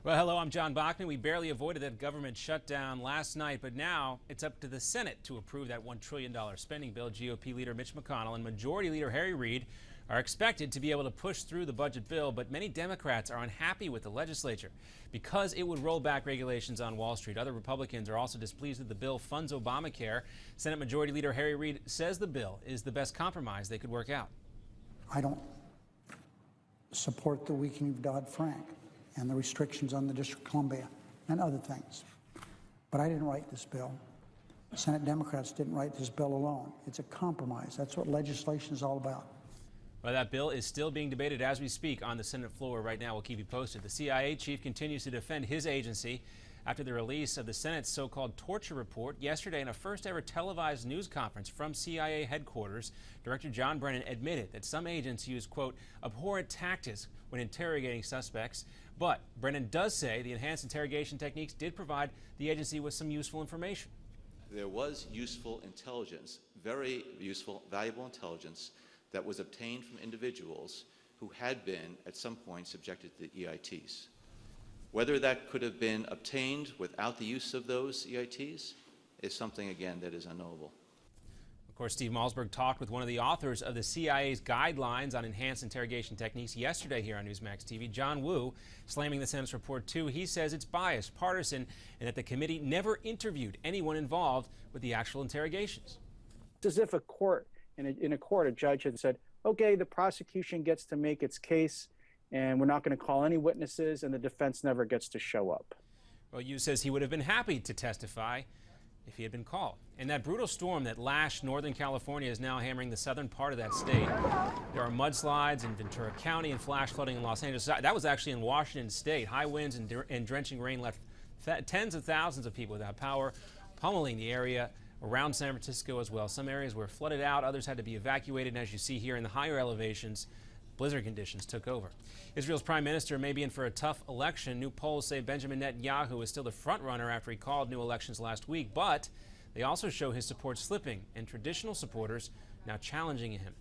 Well, hello, I'm John Bachman. We barely avoided that government shutdown last night, but now it's up to the Senate to approve that $1 trillion spending bill. GOP leader Mitch McConnell and Majority Leader Harry Reid are expected to be able to push through the budget bill, but many Democrats are unhappy with the legislature because it would roll back regulations on Wall Street. Other Republicans are also displeased that the bill funds Obamacare. Senate Majority Leader Harry Reid says the bill is the best compromise they could work out. I don't support the weakening of Dodd-Frank and the restrictions on the District of Columbia and other things. But I didn't write this bill. Senate Democrats didn't write this bill alone. It's a compromise. That's what legislation is all about. Well, that bill is still being debated as we speak on the Senate floor right now. We'll keep you posted. The CIA chief continues to defend his agency after the release of the Senate's so-called torture report. Yesterday, in a first-ever televised news conference from CIA headquarters, Director John Brennan admitted that some agents use, quote, abhorrent tactics when interrogating suspects. But Brennan does say the enhanced interrogation techniques did provide the agency with some useful information. There was useful intelligence, very useful, valuable intelligence that was obtained from individuals who had been at some point subjected to EITs. Whether that could have been obtained without the use of those EITs is something, again, that is unknowable. Of course, Steve Malzberg talked with one of the authors of the CIA's guidelines on enhanced interrogation techniques yesterday here on Newsmax TV. John Wu slamming the Senate's report, too. He says it's biased, partisan, and that the committee never interviewed anyone involved with the actual interrogations. It's as if a court, in a court, a judge had said, okay, the prosecution gets to make its case, and we're not going to call any witnesses, and the defense never gets to show up. Well, Yu says he would have been happy to testify if he had been called. And that brutal storm that lashed Northern California is now hammering the southern part of that state. There are mudslides in Ventura County and flash flooding in Los Angeles. That was actually in Washington State. High winds and drenching rain left tens of thousands of people without power, pummeling the area around San Francisco as well. Some areas were flooded out, others had to be evacuated, and as you see here in the higher elevations, blizzard conditions took over. Israel's prime minister may be in for a tough election. New polls say Benjamin Netanyahu is still the front runner after he called new elections last week, but they also show his support slipping and traditional supporters now challenging him.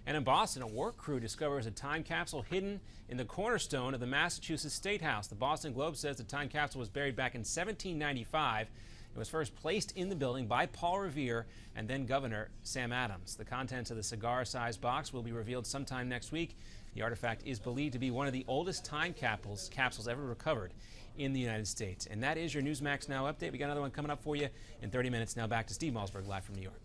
And in Boston, a work crew discovers a time capsule hidden in the cornerstone of the Massachusetts State House. The Boston Globe says the time capsule was buried back in 1795. It was first placed in the building by Paul Revere and then Governor Sam Adams. The contents of the cigar-sized box will be revealed sometime next week. The artifact is believed to be one of the oldest time capsules ever recovered in the United States. And that is your Newsmax Now update. We got another one coming up for you in 30 minutes. Now back to Steve Malzberg live from New York.